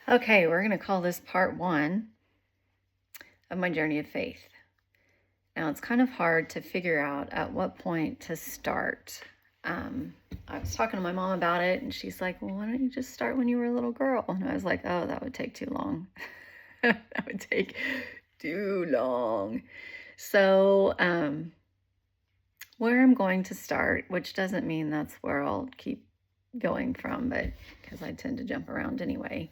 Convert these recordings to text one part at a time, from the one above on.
Okay, we're going to call this part one of my journey of faith. Now, it's kind of hard to figure out at what point to start. Um, I was talking to my mom about it, and she's like, well, why don't you just start when you were a little girl? And I was like, oh, that would take too long. That would take too long. So, where I'm going to start, which doesn't mean that's where I'll keep going from, but because I tend to jump around anyway.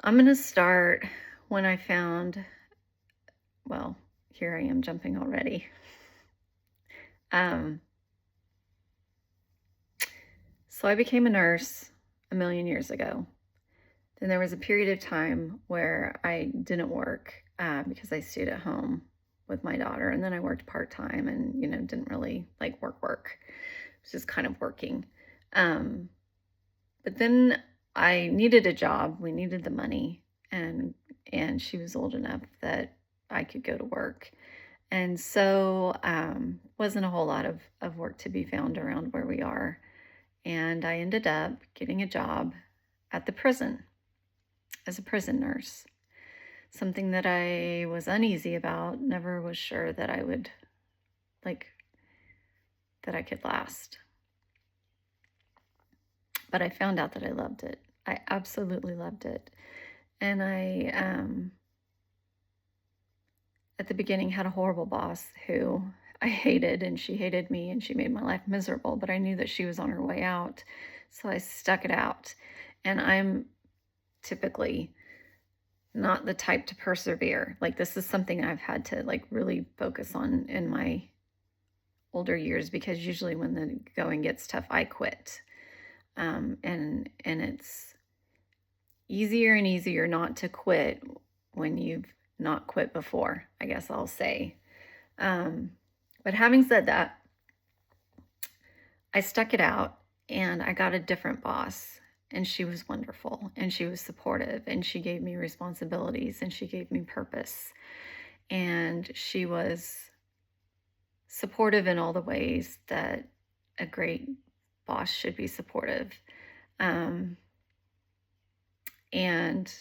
I'm going to start when I found, well, here I am jumping already. So I became a nurse a million years ago. Then there was a period of time where I didn't work because I stayed at home with my daughter. And then I worked part-time and, didn't really like work. It was just kind of working. But then I needed a job. We needed the money. And she was old enough that I could go to work. And so wasn't a whole lot of work to be found around where we are. And I ended up getting a job at the prison as a prison nurse. Something that I was uneasy about, never was sure that I would, that I could last. But I found out that I loved it. I absolutely loved it. And I, at the beginning, had a horrible boss who I hated, and she hated me, and she made my life miserable, but I knew that she was on her way out. So I stuck it out. And I'm typically not the type to persevere. Like, this is something I've had to really focus on in my older years, because usually when the going gets tough, I quit. And it's easier and easier not to quit when you've not quit before, I guess I'll say. But having said that, I stuck it out and I got a different boss, and she was wonderful, and she was supportive, and she gave me responsibilities, and she gave me purpose, and she was supportive in all the ways that a great boss should be supportive. And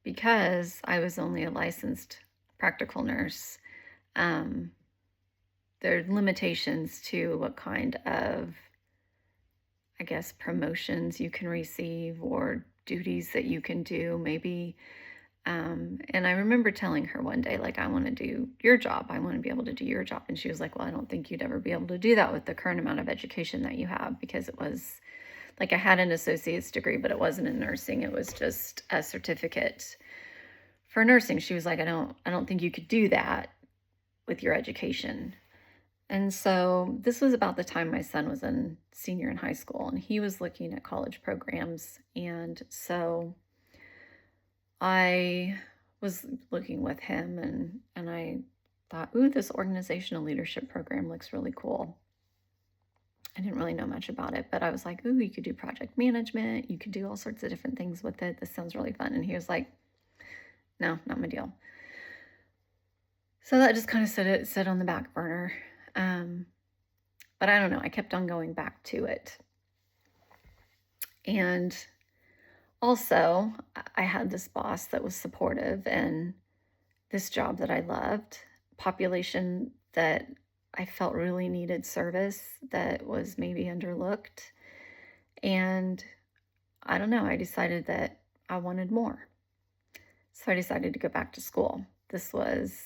because I was only a licensed practical nurse, there are limitations to what kind of, I guess, promotions you can receive or duties that you can do, maybe. And I remember telling her one day, I want to do your job. I want to be able to do your job. And she was like, well, I don't think you'd ever be able to do that with the current amount of education that you have, because it was I had an associate's degree, but it wasn't in nursing. It was just a certificate for nursing. She was like, I don't think you could do that with your education. And so this was about the time my son was in senior in high school, and he was looking at college programs. And so I was looking with him, and I thought, ooh, this organizational leadership program looks really cool. I didn't really know much about it, but I was like, ooh, you could do project management. You could do all sorts of different things with it. This sounds really fun. And he was like, no, not my deal. So that just kind of sit on the back burner. But I don't know. I kept on going back to it. And also, I had this boss that was supportive, and this job that I loved, population that I felt really needed service that was maybe underlooked. And I don't know, I decided that I wanted more. So I decided to go back to school. This was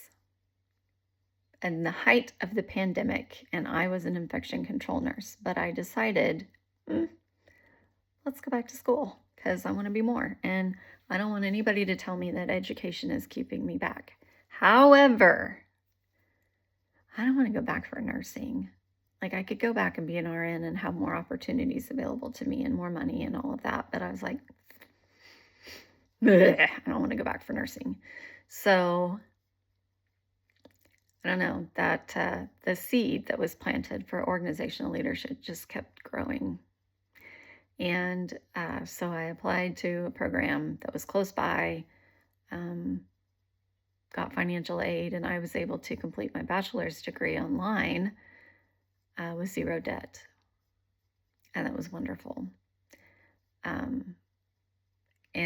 in the height of the pandemic, and I was an infection control nurse. But I decided, let's go back to school because I want to be more. And I don't want anybody to tell me that education is keeping me back. However, I don't want to go back for nursing. I could go back and be an RN and have more opportunities available to me and more money and all of that. But I was like, I don't want to go back for nursing. So I don't know, that the seed that was planted for organizational leadership just kept growing. And so I applied to a program that was close by, got financial aid, and I was able to complete my bachelor's degree online with zero debt. And that was wonderful.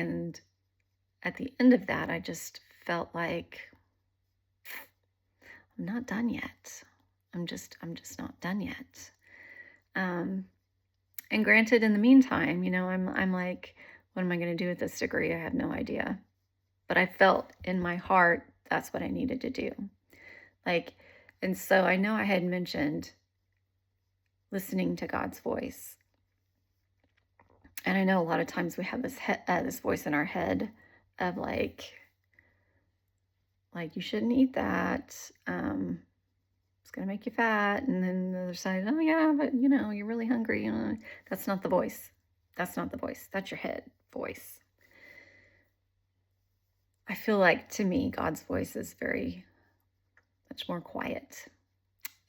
And at the end of that, I just felt like I'm not done yet. I'm just not done yet. Um, and granted, in the meantime, I'm like, what am I going to do with this degree? I have no idea. But I felt in my heart that's what I needed to do. Like, and so I know I had mentioned listening to God's voice. And I know a lot of times we have this voice in our head of like you shouldn't eat that. It's gonna make you fat. And then the other side, oh yeah, but you're really hungry. That's not the voice. That's not the voice. That's your head voice. I feel like, to me, God's voice is very much more quiet.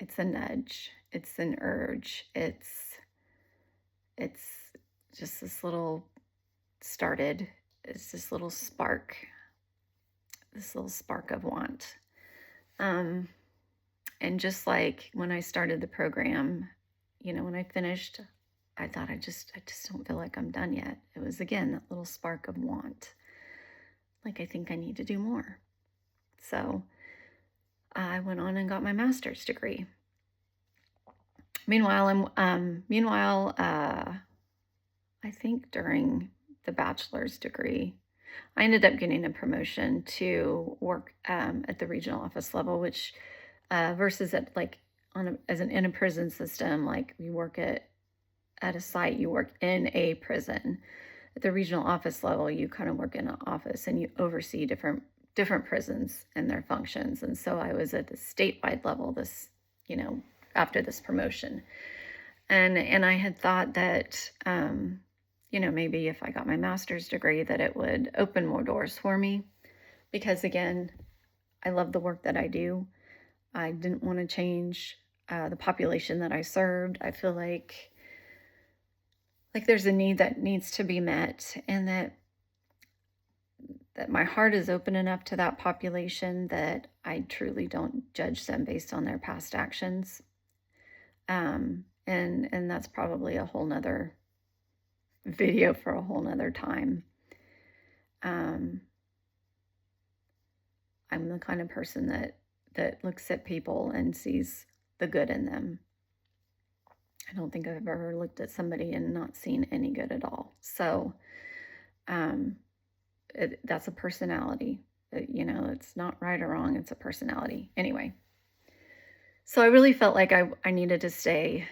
It's a nudge. It's an urge. It's just this little started. It's this little spark of want. And just like when I started the program, when I finished, I thought I just don't feel like I'm done yet. It was, again, that little spark of want. Like, I think I need to do more. So I went on and got my master's degree. Meanwhile, I think during the bachelor's degree, I ended up getting a promotion to work at the regional office level, which versus at like in a prison system, like we work at a site, you work in a prison. At the regional office level, you kind of work in an office and you oversee different prisons and their functions. And so I was at the statewide level after this promotion. And I had thought that, maybe if I got my master's degree, that it would open more doors for me. Because, again, I love the work that I do. I didn't want to change the population that I served. I feel like there's a need that needs to be met, and that my heart is open enough to that population that I truly don't judge them based on their past actions. And that's probably a whole nother video for a whole nother time. I'm the kind of person that looks at people and sees the good in them. I don't think I've ever looked at somebody and not seen any good at all. So that's a personality. It's not right or wrong. It's a personality. Anyway, so I really felt like I needed to stay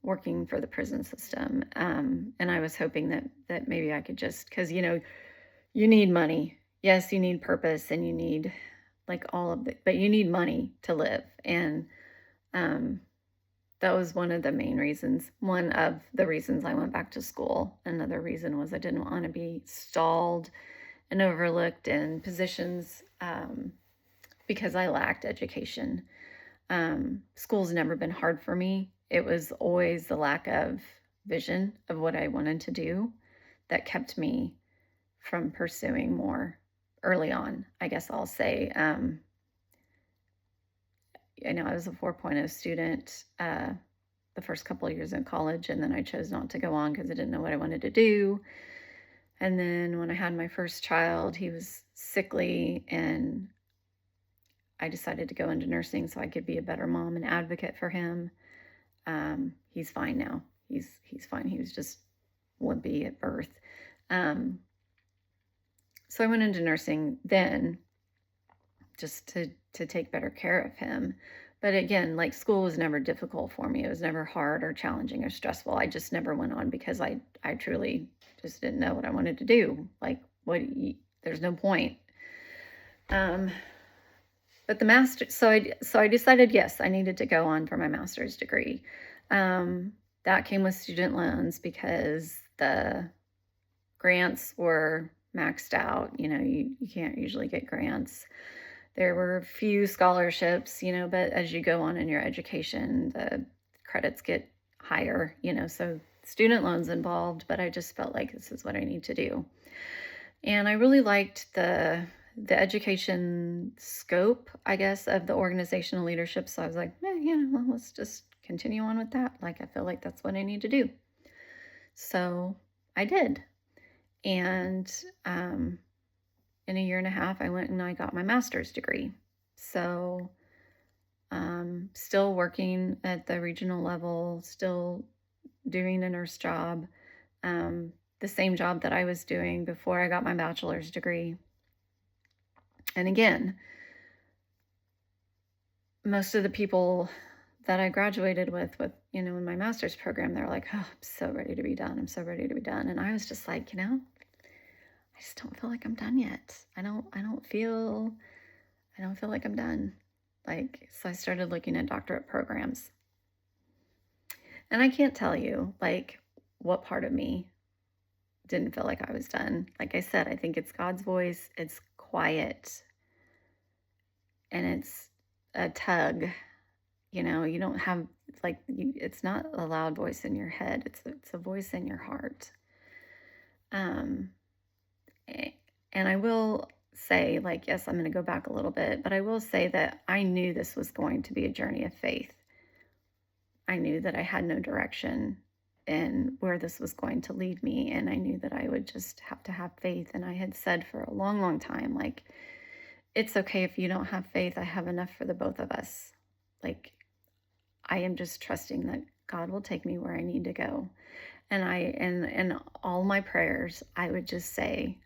working for the prison system. And I was hoping that maybe I could just, because, you need money. Yes, you need purpose, and you need like all of it, but you need money to live. And that was one of the main reasons. One of the reasons I went back to school. Another reason was I didn't want to be stalled and overlooked in positions because I lacked education. School's never been hard for me. It was always the lack of vision of what I wanted to do that kept me from pursuing more early on, I guess I'll say. I was a 4.0 student the first couple of years in college, and then I chose not to go on because I didn't know what I wanted to do. And then when I had my first child, he was sickly, and I decided to go into nursing so I could be a better mom and advocate for him. He's fine now. He's fine. He was just wimpy at birth. So I went into nursing then just to take better care of him. But again, like, school was never difficult for me. It was never hard or challenging or stressful. I just never went on because I truly just didn't know what I wanted to do. Like, there's no point. But the master, so I decided, yes, I needed to go on for my master's degree. That came with student loans because the grants were maxed out. You can't usually get grants. There were a few scholarships, but as you go on in your education, the credits get higher, so student loans involved, but I just felt like this is what I need to do. And I really liked the education scope, I guess, of the organizational leadership. So I was like, well, let's just continue on with that. Like, I feel like that's what I need to do. So I did. And in a year and a half, I went and I got my master's degree. So still working at the regional level, still doing a nurse job, the same job that I was doing before I got my bachelor's degree. And again, most of the people that I graduated with, in my master's program, they're like, oh, I'm so ready to be done. I'm so ready to be done. And I was just like, I just don't feel like I'm done yet. I don't feel like I'm done. So I started looking at doctorate programs. And I can't tell you, what part of me didn't feel like I was done. Like I said, I think it's God's voice. It's quiet. And it's a tug. You don't have, it's not a loud voice in your head. It's a voice in your heart. And I will say, yes, I'm going to go back a little bit, but I will say that I knew this was going to be a journey of faith. I knew that I had no direction in where this was going to lead me, and I knew that I would just have to have faith. And I had said for a long, long time, it's okay if you don't have faith. I have enough for the both of us. I am just trusting that God will take me where I need to go. And in all my prayers, I would just say,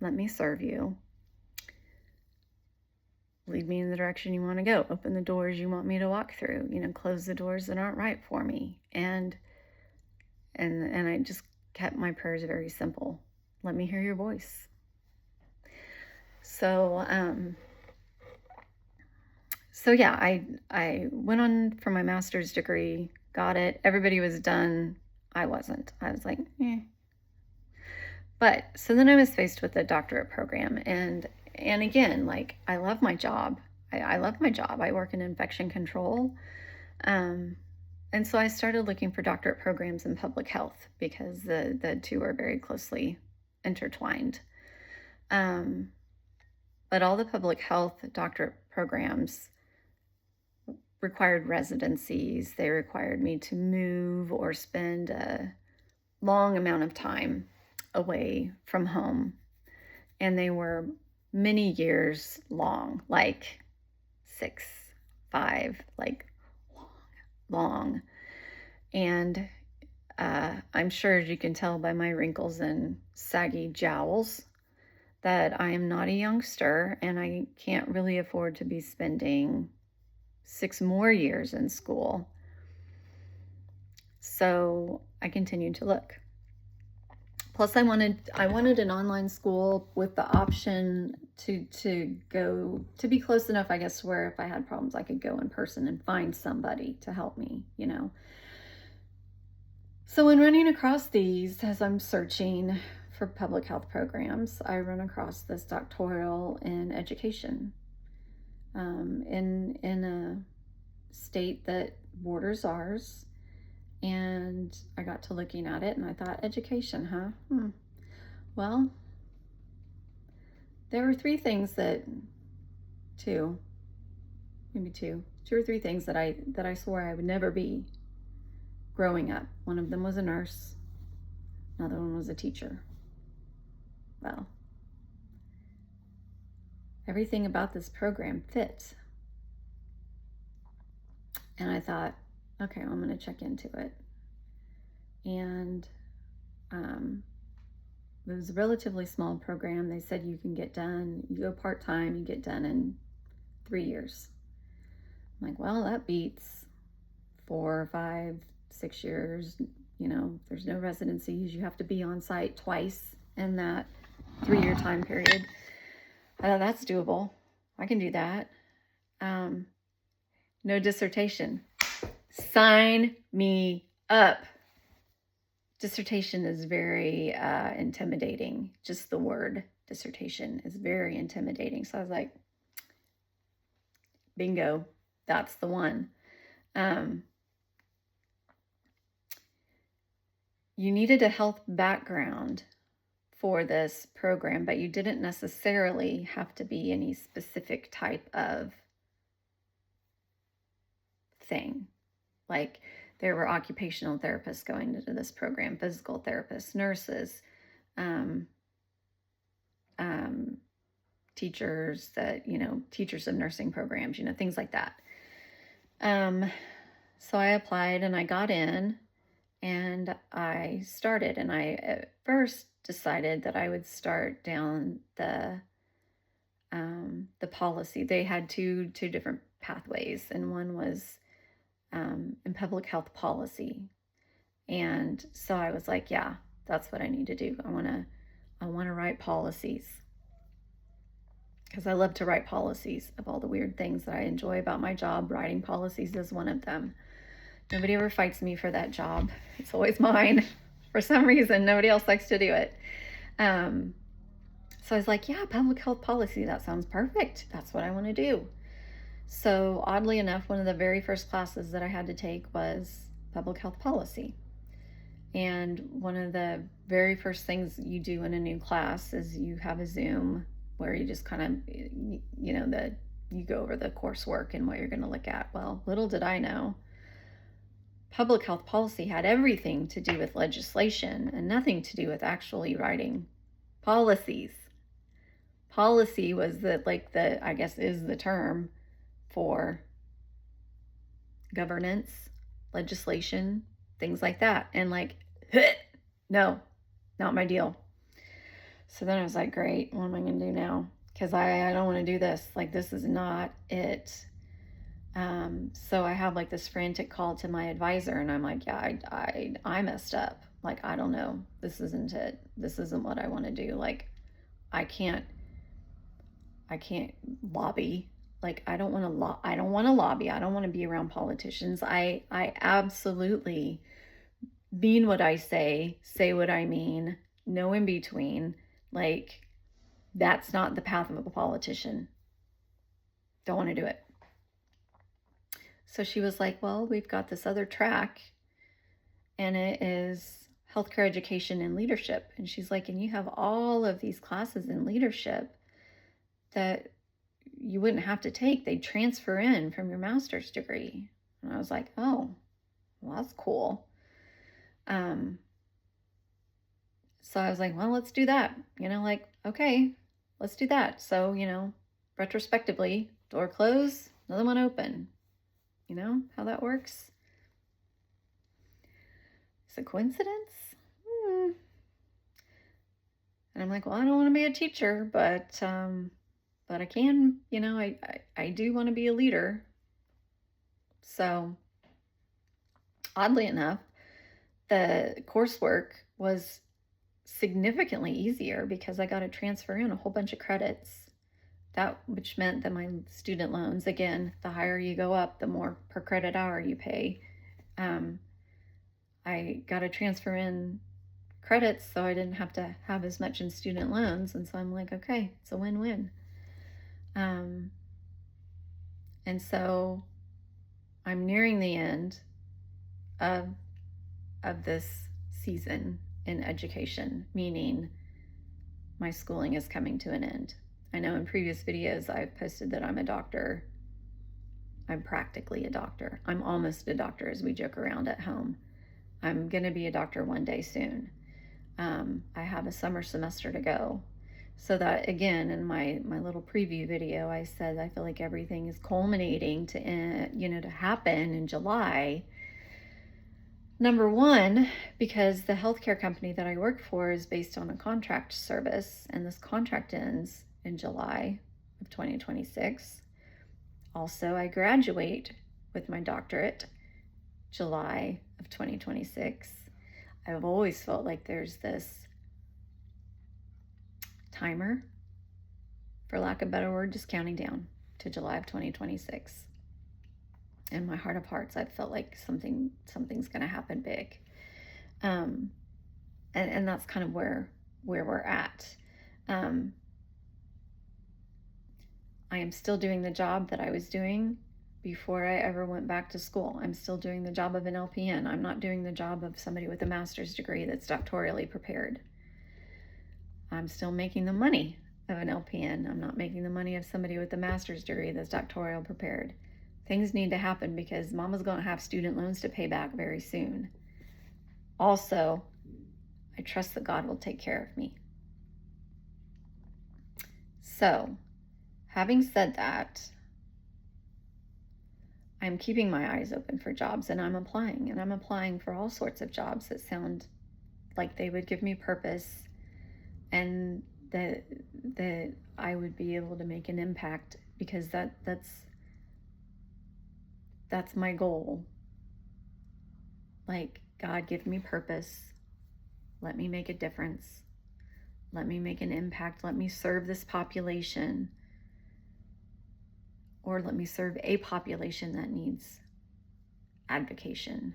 let me serve you. Lead me in the direction you want to go. Open the doors you want me to walk through. Close the doors that aren't right for me. And I just kept my prayers very simple. Let me hear your voice. So yeah, I went on for my master's degree, got it. Everybody was done. I wasn't. I was like, eh. But so then I was faced with a doctorate program, and again, I love my job. I love my job. I work in infection control. And so I started looking for doctorate programs in public health because the two are very closely intertwined. But all the public health doctorate programs required residencies. They required me to move or spend a long amount of time away from home. And they were many years long, 6, 5, long. And I'm sure, as you can tell by my wrinkles and saggy jowls, that I am not a youngster, and I can't really afford to be spending 6 more years in school. So I continued to look. Plus, I wanted an online school with the option to go, to be close enough, I guess, where if I had problems, I could go in person and find somebody to help me, So when running across these, as I'm searching for public health programs, I run across this doctoral in education in a state that borders ours. And I got to looking at it and I thought, education, huh? Well, there were 3 things two or three things that I swore I would never be growing up. One of them was a nurse. Another one was a teacher. Well, everything about this program fit. And I thought, okay, I'm going to check into it. And it was a relatively small program. They said you can get done, you go part-time, you get done in 3 years. I'm like, well, that beats 4, 5, 6 years. There's no residencies. You have to be on site twice in that 3-year time period. I thought, that's doable. I can do that. No dissertation. Sign me up. Dissertation is very intimidating. Just the word dissertation is very intimidating. So I was like, bingo, that's the one. You needed a health background for this program, but you didn't necessarily have to be any specific type of thing. There were occupational therapists going into this program, physical therapists, nurses, um, um, teachers that, teachers of nursing programs, things like that. So I applied and I got in and I started, and I at first decided that I would start down the policy. They had two different pathways, and one was in public health policy. And so I was like, yeah, that's what I need to do. I want to write policies, because I love to write policies of all the weird things that I enjoy about my job. Writing policies is one of them. Nobody ever fights me for that job. It's always mine. For some reason, nobody else likes to do it. So I was like, yeah, public health policy, that sounds perfect. That's what I want to do. So oddly enough, one of the very first classes that I had to take was public health policy. And one of the very first things you do in a new class is you have a Zoom where you just kind of, you go over the coursework and what you're going to look at. Well, little did I know, public health policy had everything to do with legislation and nothing to do with actually writing policies. Policy was I guess is the term for governance, legislation, things like that. And no, not my deal. So then I was like, great, what am I going to do now? Because I don't want to do this. This is not it. So I have this frantic call to my advisor, and I'm like, yeah, I messed up. I don't know. This isn't it. This isn't what I want to do. I can't lobby. I don't want to lobby. I don't want to be around politicians. I absolutely mean what I say what I mean, no in between. That's not the path of a politician. Don't want to do it. So she was like, well, we've got this other track, and it is healthcare education and leadership. And she's like, and you have all of these classes in leadership that you wouldn't have to take. They'd transfer in from your master's degree. And I was like, oh, well, that's cool. So I was like, well, let's do that. Okay, let's do that. So, retrospectively, door closed, another one open. You know how that works? Is it coincidence? And I'm like, well, I don't want to be a teacher, but I can, I do want to be a leader. So oddly enough, the coursework was significantly easier because I got to transfer in a whole bunch of credits. Which meant that my student loans, again, the higher you go up, the more per credit hour you pay. I got to transfer in credits so I didn't have to have as much in student loans. And so I'm like, okay, it's a win-win. And so I'm nearing the end of this season in education, meaning my schooling is coming to an end. I know in previous videos I've posted that I'm a doctor. I'm practically a doctor. I'm almost a doctor, as we joke around at home. I'm going to be a doctor one day soon. I have a summer semester to go. So that, again, in my little preview video, I said I feel like everything is culminating to happen in July. Number one, because the healthcare company that I work for is based on a contract service, and this contract ends in July of 2026. Also, I graduate with my doctorate July of 2026. I've always felt like there's this timer, for lack of a better word, just counting down to July of 2026. In my heart of hearts, I've felt like something's going to happen big. And that's kind of where we're at. I am still doing the job that I was doing before I ever went back to school. I'm still doing the job of an LPN. I'm not doing the job of somebody with a master's degree that's doctorally prepared. I'm still making the money of an LPN. I'm not making the money of somebody with a master's degree that's doctoral prepared. Things need to happen because mama's going to have student loans to pay back very soon. Also, I trust that God will take care of me. So, having said that, I'm keeping my eyes open for jobs, and I'm applying for all sorts of jobs that sound like they would give me purpose, and that I would be able to make an impact, because that's my goal. Like, God, give me purpose. Let me make a difference. Let me make an impact. Let me serve this population, or let me serve a population that needs advocation.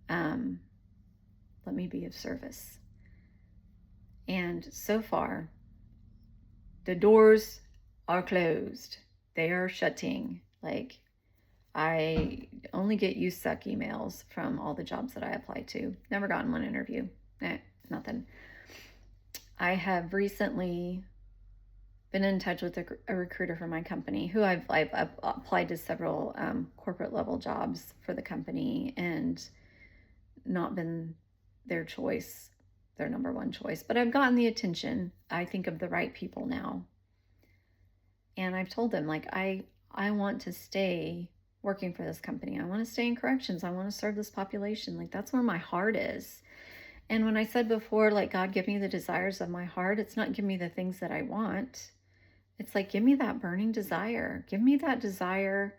Let me be of service. And so far, the doors are closed. They are shutting. Like, I only get you suck emails from all the jobs that I apply to. Never gotten one interview. Nothing. I have recently been in touch with a recruiter for my company, who I've applied to several corporate level jobs for the company, and not been their choice, their number one choice. But I've gotten the attention, I think, of the right people now. And I've told them, like, I want to stay working for this company. I want to stay in corrections. I want to serve this population. Like, that's where my heart is. And when I said before, like, God, give me the desires of my heart, it's not give me the things that I want. It's like, give me that burning desire. Give me that desire.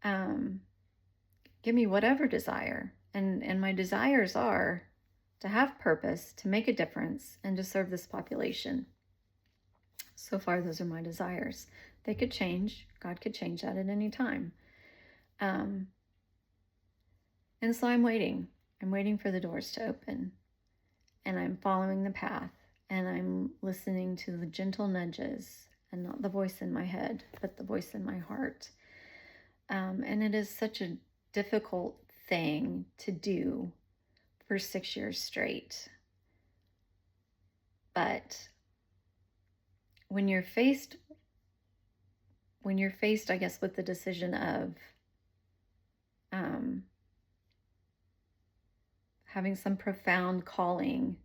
Give me whatever desire. And my desires are to have purpose, to make a difference, and to serve this population. So far, those are my desires. They could change. God could change that at any time. And so I'm waiting. I'm waiting for the doors to open. And I'm following the path. And I'm listening to the gentle nudges, and not the voice in my head, but the voice in my heart. And it is such a difficult thing to do for 6 years straight. But when you're faced, I guess, with the decision of having some profound calling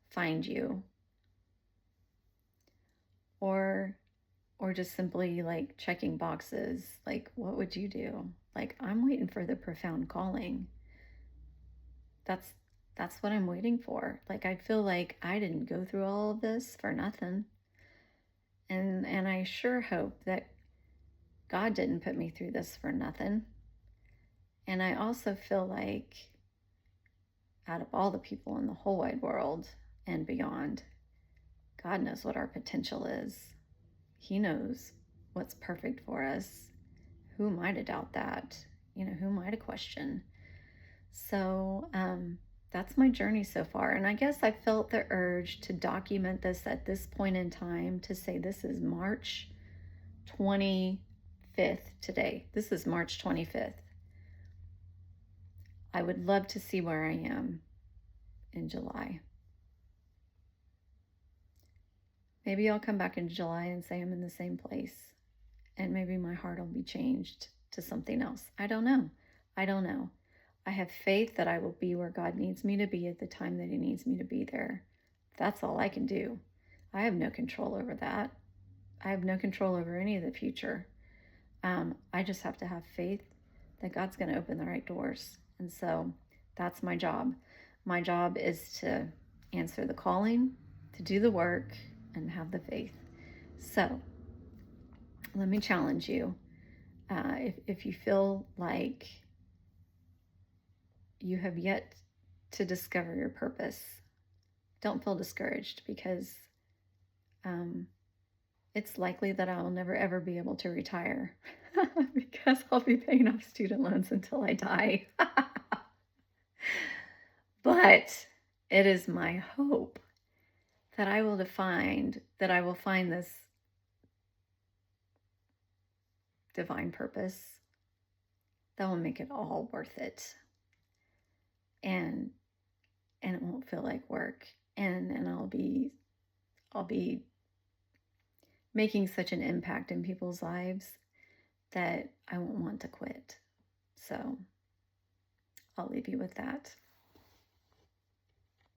find you, or just simply like checking boxes, like, what would you do? Like, I'm waiting for the profound calling. That's what I'm waiting for. Like, I feel like I didn't go through all of this for nothing. And I sure hope that God didn't put me through this for nothing. And I also feel like, out of all the people in the whole wide world and beyond, God knows what our potential is. He knows what's perfect for us. Who am I to doubt that? Who am I to question? So that's my journey so far. And I guess I felt the urge to document this at this point in time, to say this is March 25th today. This is March 25th. I would love to see where I am in July. Maybe I'll come back in July and say I'm in the same place, and maybe my heart will be changed to something else. I don't know. I have faith that I will be where God needs me to be at the time that He needs me to be there. That's all I can do. I have no control over that. I have no control over any of the future. I just have to have faith that God's going to open the right doors. And so that's my job. My job is to answer the calling, to do the work, and have the faith. So let me challenge you. If you feel like you have yet to discover your purpose, don't feel discouraged, because it's likely that I will never ever be able to retire because I'll be paying off student loans until I die. But it is my hope that I will find this divine purpose that will make it all worth it. And it won't feel like work. And I'll be making such an impact in people's lives that I won't want to quit. So I'll leave you with that.